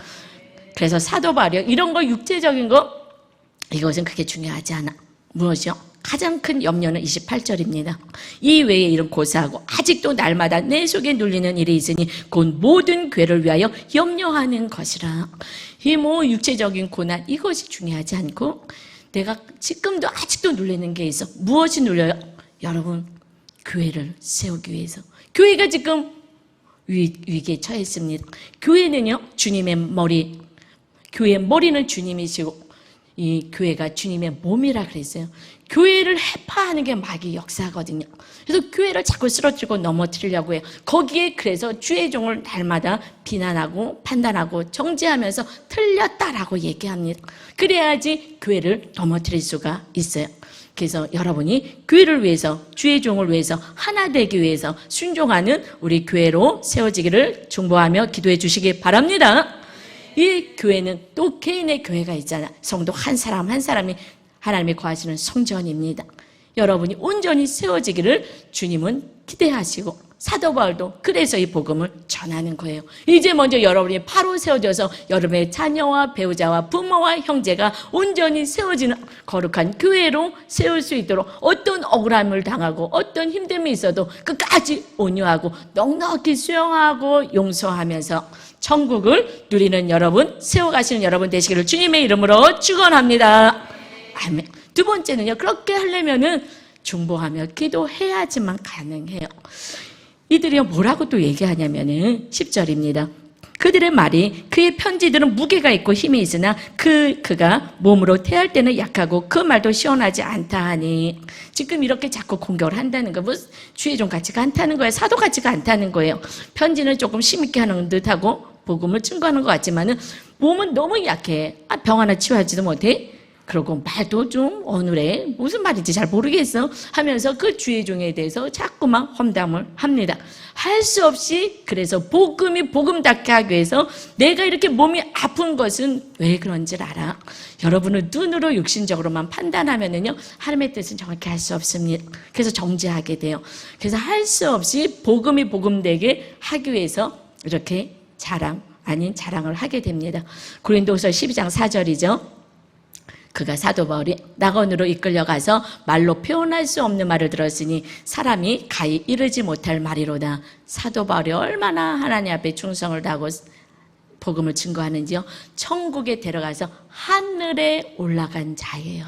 그래서 사도 바울이 이런 거, 육체적인 거, 이것은 그렇게 중요하지 않아. 무엇이요? 가장 큰 염려는 28절입니다. 이 외에 이런 고사하고 아직도 날마다 내 속에 눌리는 일이 있으니 곧 모든 괴를 위하여 염려하는 것이라. 이 육체적인 고난, 이것이 중요하지 않고 내가 지금도 아직도 눌리는 게 있어. 무엇이 눌려요? 여러분, 교회를 세우기 위해서. 교회가 지금 위기에 처했습니다. 교회는요, 주님의 머리, 교회의 머리는 주님이시고 이 교회가 주님의 몸이라 그랬어요. 교회를 해파하는 게 마귀 역사거든요. 그래서 교회를 자꾸 쓰러뜨리고 넘어뜨리려고 해요. 거기에 그래서 주의 종을 날마다 비난하고 판단하고 정죄하면서 틀렸다라고 얘기합니다. 그래야지 교회를 넘어뜨릴 수가 있어요. 그래서 여러분이 교회를 위해서, 주의 종을 위해서, 하나 되기 위해서 순종하는 우리 교회로 세워지기를 중보하며 기도해 주시기 바랍니다. 이 교회는 또 개인의 교회가 있잖아. 성도 한 사람 한 사람이 하나님이 거하시는 성전입니다. 여러분이 온전히 세워지기를 주님은 기대하시고 사도 바울도 그래서 이 복음을 전하는 거예요. 이제 먼저 여러분이 바로 세워져서 여러분의 자녀와 배우자와 부모와 형제가 온전히 세워지는 거룩한 교회로 세울 수 있도록 어떤 억울함을 당하고 어떤 힘듦이 있어도 끝까지 온유하고 넉넉히 수용하고 용서하면서 천국을 누리는 여러분, 세워가시는 여러분 되시기를 주님의 이름으로 축원합니다. 아멘. 두 번째는요, 그렇게 하려면은 중보하며 기도해야지만 가능해요. 이들이 뭐라고 또 얘기하냐면은 10절입니다. 그들의 말이 그의 편지들은 무게가 있고 힘이 있으나 그가 몸으로 태할 때는 약하고 그 말도 시원하지 않다 하니, 지금 이렇게 자꾸 공격을 한다는 거, 주의 종 같지가 않다는 거예요. 사도 같지가 않다는 거예요. 편지는 조금 힘있게 하는 듯하고 복음을 증거하는 것 같지만은 몸은 너무 약해. 병 하나 치유하지도 못해. 그러고 말도 좀 어눌해. 무슨 말인지 잘 모르겠어 하면서 그 주의 종에 대해서 자꾸만 험담을 합니다. 할 수 없이 그래서 복음이 복음답게 하기 위해서 내가 이렇게 몸이 아픈 것은 왜 그런지 알아? 여러분은 눈으로 육신적으로만 판단하면은요, 하나님의 뜻은 정확히 할 수 없습니다. 그래서 정죄하게 돼요. 그래서 할 수 없이 복음이 복음되게 하기 위해서 이렇게 자랑 아닌 자랑을 하게 됩니다. 고린도후서 12장 4절이죠. 그가 사도 바울이 낙원으로 이끌려가서 말로 표현할 수 없는 말을 들었으니 사람이 가히 이르지 못할 말이로다. 사도 바울이 얼마나 하나님 앞에 충성을 다하고 복음을 증거하는지요. 천국에 데려가서 하늘에 올라간 자예요.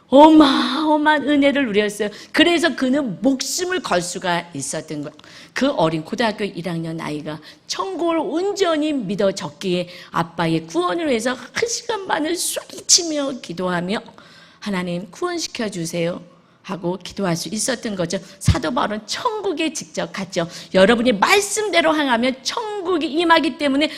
어마어마한 은혜를 누렸어요. 그래서 그는 목숨을 걸 수가 있었던 거예요. 그 어린 고등학교 1학년 아이가 천국을 온전히 믿어졌기에 아빠의 구원을 위해서 1시간 반을 소리치며 기도하며 하나님 구원시켜 주세요 하고 기도할 수 있었던 거죠. 사도 바울은 천국에 직접 갔죠. 여러분이 말씀대로 행하면 천국이 임하기 때문에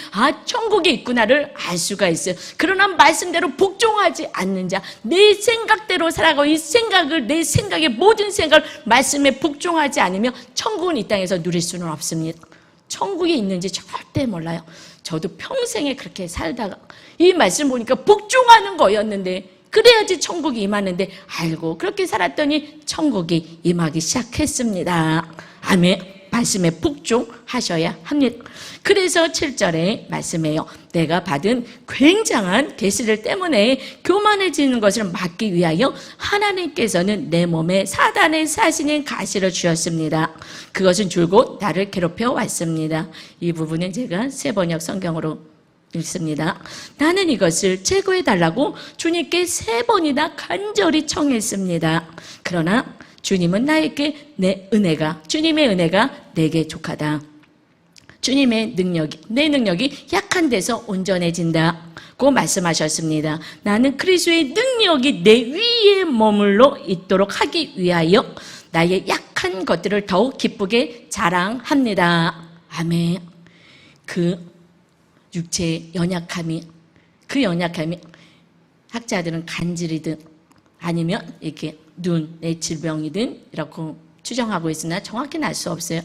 천국에 있구나를 알 수가 있어요. 그러나 말씀대로 복종하지 않는 자, 내 생각대로 살아가고 이 생각을, 내 생각의 모든 생각을 말씀에 복종하지 않으면 천국은 이 땅에서 누릴 수는 없습니다. 천국이 있는지 절대 몰라요. 저도 평생에 그렇게 살다가 이 말씀 보니까 복종하는 거였는데 그래야지 천국이 임하는데 알고 그렇게 살았더니 천국이 임하기 시작했습니다. 아멘. 말씀에 복종하셔야 합니다. 그래서 7절에 말씀해요. 내가 받은 굉장한 계시를 때문에 교만해지는 것을 막기 위하여 하나님께서는 내 몸에 사단의 사신인 가시를 주셨습니다. 그것은 줄곧 나를 괴롭혀 왔습니다. 이 부분은 제가 세번역 성경으로 읽습니다. 나는 이것을 제거해달라고 주님께 3번이나 간절히 청했습니다. 그러나 주님은 나에게 주님의 은혜가 내게 족하다. 주님의 능력이, 내 능력이 약한 데서 온전해진다고 말씀하셨습니다. 나는 그리스도의 능력이 내 위에 머물러 있도록 하기 위하여 나의 약한 것들을 더욱 기쁘게 자랑합니다. 아멘. 그 육체의 연약함이 학자들은 간질이든 아니면 이렇게 눈의 질병이든 이렇게 추정하고 있으나 정확히는 알 수 없어요.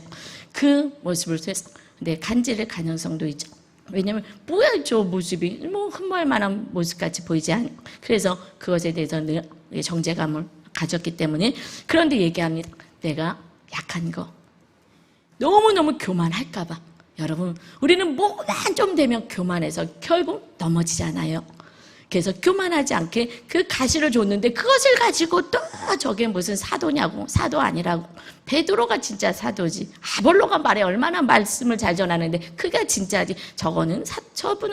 그 모습을 통해서 근데 간질의 가능성도 있죠. 왜냐하면 뭐야 저 모습이 흠모할 만한 모습같이 보이지 않아요. 그래서 그것에 대해서는 정죄감을 가졌기 때문에 그런데 얘기합니다. 내가 약한 거 너무너무 교만할까 봐. 여러분, 우리는 뭐만 좀 되면 교만해서 결국 넘어지잖아요. 그래서 교만하지 않게 그 가시를 줬는데 그것을 가지고 또 저게 무슨 사도냐고. 사도 아니라고. 베드로가 진짜 사도지. 아볼로가 말해 얼마나 말씀을 잘 전하는데 그가 진짜지. 저분은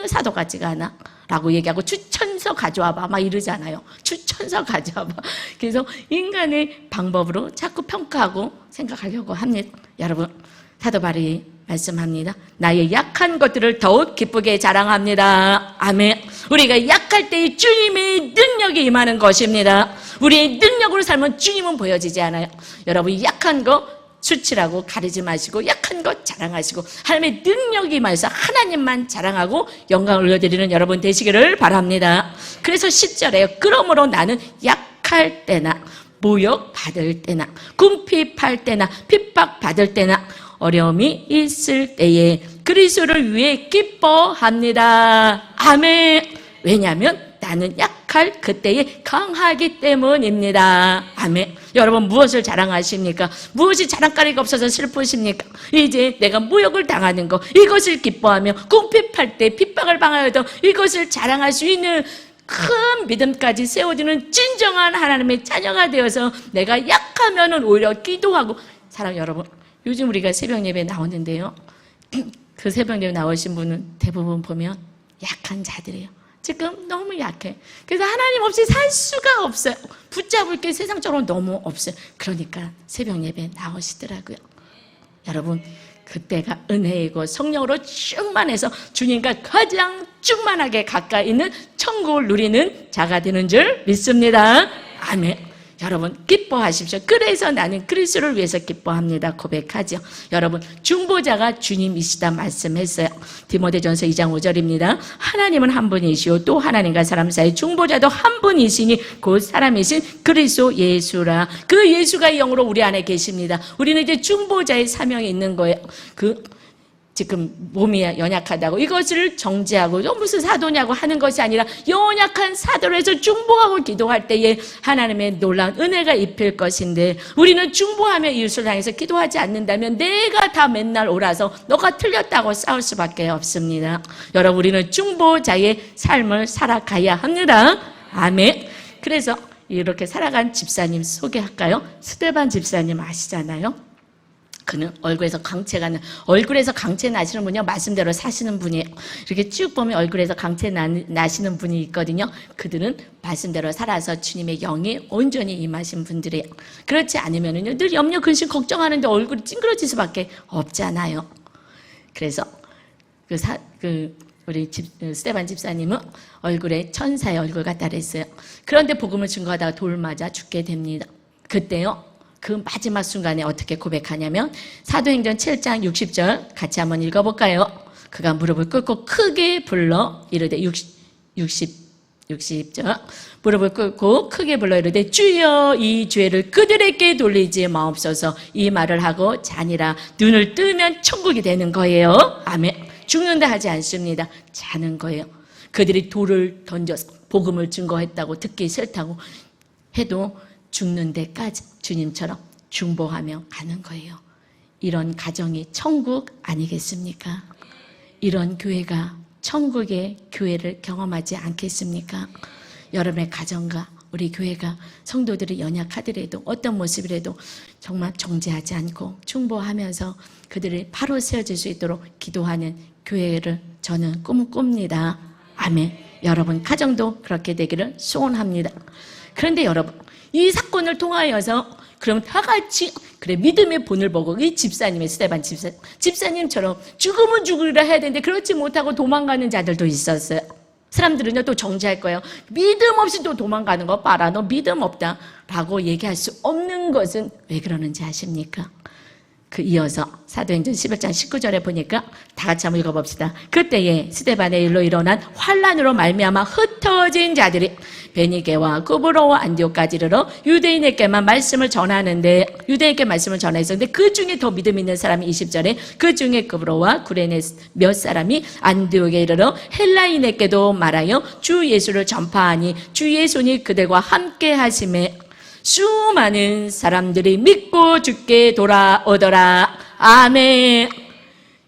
사도 같지가 않아 라고 얘기하고 추천서 가져와봐 막 이러잖아요. 추천서 가져와봐. 그래서 인간의 방법으로 자꾸 평가하고 생각하려고 합니다. 여러분, 사도 바울이 말씀합니다. 나의 약한 것들을 더욱 기쁘게 자랑합니다. 아멘. 우리가 약할 때 주님의 능력이 임하는 것입니다. 우리의 능력으로 살면 주님은 보여지지 않아요. 여러분 약한 거 수치라고 가리지 마시고 약한 것 자랑하시고 하나님의 능력이 임해서 하나님만 자랑하고 영광을 올려드리는 여러분 되시기를 바랍니다. 그래서 10절에요. 그러므로 나는 약할 때나 모욕받을 때나 궁핍할 때나 핍박받을 때나 어려움이 있을 때에 그리스도를 위해 기뻐합니다. 아멘. 왜냐하면 나는 약할 그때에 강하기 때문입니다. 아멘. 여러분 무엇을 자랑하십니까? 무엇이 자랑거리가 없어서 슬프십니까? 이제 내가 모욕을 당하는 거 이것을 기뻐하며 궁핍할 때 핍박을 당하여도 이것을 자랑할 수 있는 큰 믿음까지 세워지는 진정한 하나님의 자녀가 되어서 내가 약하면은 오히려 기도하고 사랑 여러분 요즘 우리가 새벽 예배 나오는데요. 그 새벽 예배 나오신 분은 대부분 보면 약한 자들이에요. 지금 너무 약해. 그래서 하나님 없이 살 수가 없어요. 붙잡을 게 세상적으로 너무 없어요. 그러니까 새벽 예배 나오시더라고요. 여러분 그때가 은혜이고 성령으로 충만해서 주님과 가장 충만하게 가까이 있는 천국을 누리는 자가 되는 줄 믿습니다. 아멘. 여러분 기뻐하십시오. 그래서 나는 그리스도를 위해서 기뻐합니다. 고백하죠. 여러분 중보자가 주님이시다 말씀했어요. 디모데전서 2장 5절입니다. 하나님은 한 분이시오 또 하나님과 사람 사이 중보자도 한 분이시니 곧 사람이신 그리스도 예수라. 그 예수가 영으로 우리 안에 계십니다. 우리는 이제 중보자의 사명이 있는 거예요. 지금 몸이 연약하다고 이것을 정죄하고 무슨 사도냐고 하는 것이 아니라 연약한 사도로 해서 중보하고 기도할 때에 하나님의 놀라운 은혜가 입힐 것인데, 우리는 중보하며 이웃을 향해서 기도하지 않는다면 내가 다 맨날 옳아서 너가 틀렸다고 싸울 수밖에 없습니다. 여러분 우리는 중보자의 삶을 살아가야 합니다. 아멘. 그래서 이렇게 살아간 집사님 소개할까요? 스데반 집사님 아시잖아요. 그는 얼굴에서 강체 나시는 분이요, 말씀대로 사시는 분이에요. 이렇게 쭉 보면 얼굴에서 강체 나시는 분이 있거든요. 그들은 말씀대로 살아서 주님의 영이 온전히 임하신 분들이에요. 그렇지 않으면요 늘 염려 근심 걱정하는데 얼굴이 찡그러질 수밖에 없잖아요. 그래서 우리 스데반 집사님은 얼굴에 천사의 얼굴 같다 그랬어요. 그런데 복음을 증거하다가 돌 맞아 죽게 됩니다. 그때요 그 마지막 순간에 어떻게 고백하냐면 사도행전 7장 60절 같이 한번 읽어볼까요? 그가 무릎을 꿇고 크게 불러 이르되 60절 무릎을 꿇고 크게 불러 이르되 주여 이 죄를 그들에게 돌리지 마옵소서. 이 말을 하고 자니라. 눈을 뜨면 천국이 되는 거예요. 아멘. 죽는다 하지 않습니다. 자는 거예요. 그들이 돌을 던져서 복음을 증거했다고 듣기 싫다고 해도 죽는 데까지 주님처럼 중보하며 가는 거예요. 이런 가정이 천국 아니겠습니까? 이런 교회가 천국의 교회를 경험하지 않겠습니까? 여러분의 가정과 우리 교회가 성도들이 연약하더라도 어떤 모습이라도 정말 정죄하지 않고 중보하면서 그들이 바로 세워질 수 있도록 기도하는 교회를 저는 꿉니다. 아멘. 여러분 가정도 그렇게 되기를 소원합니다. 그런데 여러분 이 사건을 통하여서 그럼 다 같이 믿음의 본을 보고 이 집사님의 스데반 집사님처럼 죽으면 죽으리라 해야 되는데 그렇지 못하고 도망가는 자들도 있었어요. 사람들은요 또 정죄할 거예요. 믿음 없이 또 도망가는 거 봐라, 너 믿음 없다 라고 얘기할 수 없는 것은 왜 그러는지 아십니까? 이어서 사도행전 11장 19절에 보니까 다 같이 한번 읽어봅시다. 그때에 스데반의 일로 일어난 환란으로 말미암아 흩어진 자들이 베니게와 구브로와 안디옥까지 이르러 유대인에게만 말씀을 전하는데, 유대인에게 말씀을 전했었는데 그 중에 더 믿음 있는 사람이 20절에 그 중에 구브로와 구레네 몇 사람이 안디옥에 이르러 헬라인에게도 말하여 주 예수를 전파하니 주 예수니 그들과 함께 하심에 수많은 사람들이 믿고 주께 돌아오더라. 아멘.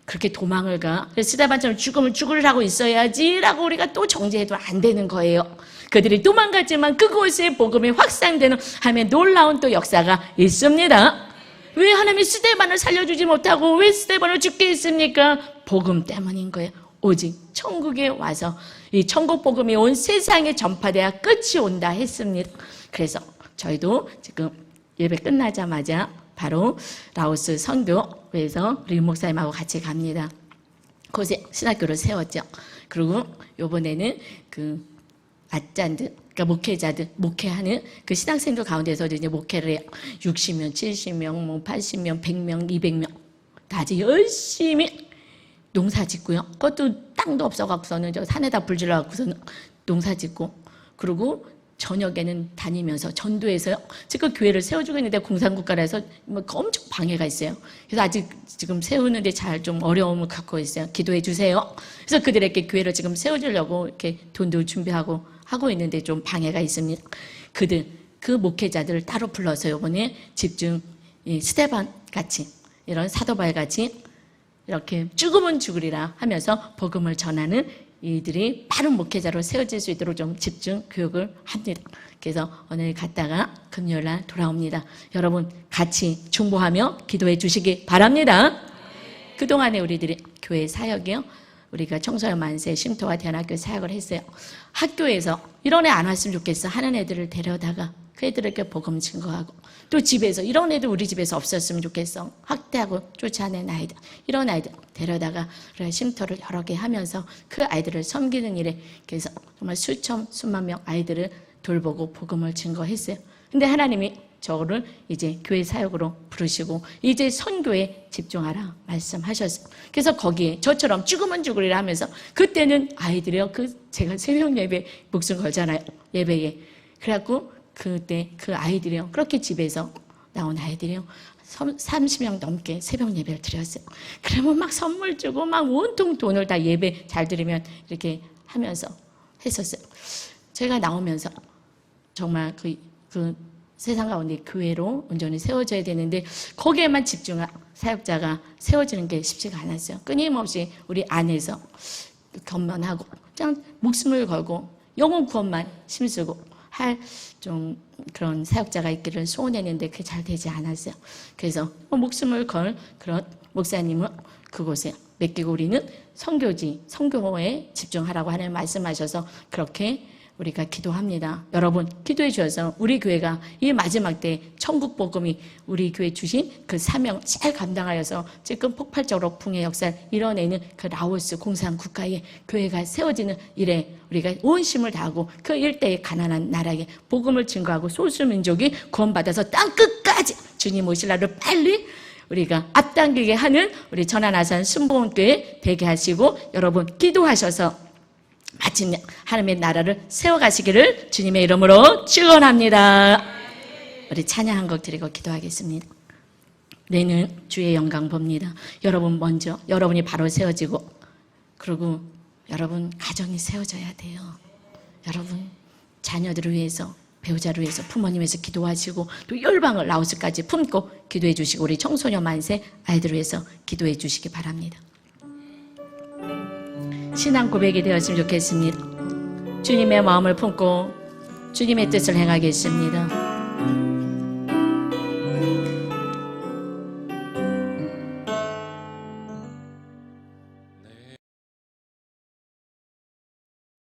그렇게 도망을 가. 스데반처럼 죽으면 죽으라고 있어야지라고 우리가 또 정죄해도 안 되는 거예요. 그들이 도망갔지만 그곳에 복음이 확산되는 하면 놀라운 또 역사가 있습니다. 왜 하나님이 스데반을 살려주지 못하고 왜 스데반을 죽게 했습니까? 복음 때문인 거예요. 오직 천국에 와서 이 천국 복음이 온 세상에 전파돼야 끝이 온다 했습니다. 그래서 저희도 지금 예배 끝나자마자 바로 라오스 선교에서 우리 목사님하고 같이 갑니다. 그곳에 신학교를 세웠죠. 그리고 이번에는 아짠들, 그러니까 목회자들, 목회하는 그 신학생들 가운데서도 이제 목회를 해요. 60명, 70명, 80명, 100명, 200명. 다 아주 열심히 농사 짓고요. 그것도 땅도 없어갖고서는 저 산에다 불 질러갖고서는 농사 짓고, 그리고 저녁에는 다니면서 전도해서요. 지금 교회를 세워주고 있는데 공산국가라서 엄청 방해가 있어요. 그래서 아직 지금 세우는데 잘 좀 어려움을 갖고 있어요. 기도해 주세요. 그래서 그들에게 교회를 지금 세워주려고 이렇게 돈도 준비하고 하고 있는데 좀 방해가 있습니다. 그 목회자들을 따로 불러서 이번에 집중 스데반 같이 이런 사도바울 같이 이렇게 죽으면 죽으리라 하면서 복음을 전하는 이들이 바른 목회자로 세워질 수 있도록 좀 집중 교육을 합니다. 그래서 오늘 갔다가 금요일날 돌아옵니다. 여러분 같이 중보하며 기도해 주시기 바랍니다. 그동안에 우리들이 교회 사역이요, 우리가 청소년 만세 쉼터와 대안학교 사역을 했어요. 학교에서 이런 애 안 왔으면 좋겠어 하는 애들을 데려다가 그 애들에게 복음 증거하고, 또 집에서 이런 애들 우리 집에서 없었으면 좋겠어 학대하고 쫓아낸 아이들, 이런 아이들 데려다가 쉼터를 여러 개 하면서 그 아이들을 섬기는 일에, 그래서 정말 수만 명 아이들을 돌보고 복음을 증거했어요. 근데 하나님이 저를 이제 교회 사역으로 부르시고 이제 선교에 집중하라 말씀하셨어요. 그래서 거기에 저처럼 죽으면 죽으리라 하면서 그때는 아이들이요. 제가 새벽 예배 목숨 걸잖아요. 예배에. 그래갖고 그때 그 아이들이요. 그렇게 집에서 나온 아이들이요. 30명 넘게 새벽 예배를 드렸어요. 그러면 막 선물 주고 막 온통 돈을 다 예배 잘 드리면 이렇게 하면서 했었어요. 제가 나오면서 정말 그 세상 가운데 교회로 온전히 세워져야 되는데 거기에만 집중한 사역자가 세워지는 게 쉽지가 않았어요. 끊임없이 우리 안에서 견면하고 그냥 목숨을 걸고 영혼 구원만 힘쓰고 할 좀 그런 사역자가 있기를 소원했는데 그게 잘 되지 않았어요. 그래서 목숨을 걸 그런 목사님은 그곳에 맡기고 우리는 선교에 집중하라고 하는 말씀하셔서 그렇게 우리가 기도합니다. 여러분 기도해 주셔서 우리 교회가 이 마지막 때 천국 복음이 우리 교회 주신 그 사명 잘 감당하여서 지금 폭발적으로 풍의 역사를 이뤄내는 그 라오스 공산 국가에 교회가 세워지는 일에 우리가 온 힘을 다하고 그 일대의 가난한 나라에 복음을 증거하고 소수민족이 구원받아서 땅 끝까지 주님 오실 날을 빨리 우리가 앞당기게 하는 우리 천안아산 순복음교회 되게 하시고 여러분 기도하셔서 마침내 하나님의 나라를 세워가시기를 주님의 이름으로 축원합니다. 우리 찬양 한 곡 드리고 기도하겠습니다. 내는 주의 영광 봅니다. 여러분 먼저 여러분이 바로 세워지고 그리고 여러분 가정이 세워져야 돼요. 여러분 자녀들을 위해서 배우자를 위해서 부모님 위해서 기도하시고 또 열방을 라오스까지 품고 기도해 주시고 우리 청소년 만세 아이들을 위해서 기도해 주시기 바랍니다. 신앙 고백이 되었으면 좋겠습니다. 주님의 마음을 품고 주님의 뜻을 행하겠습니다.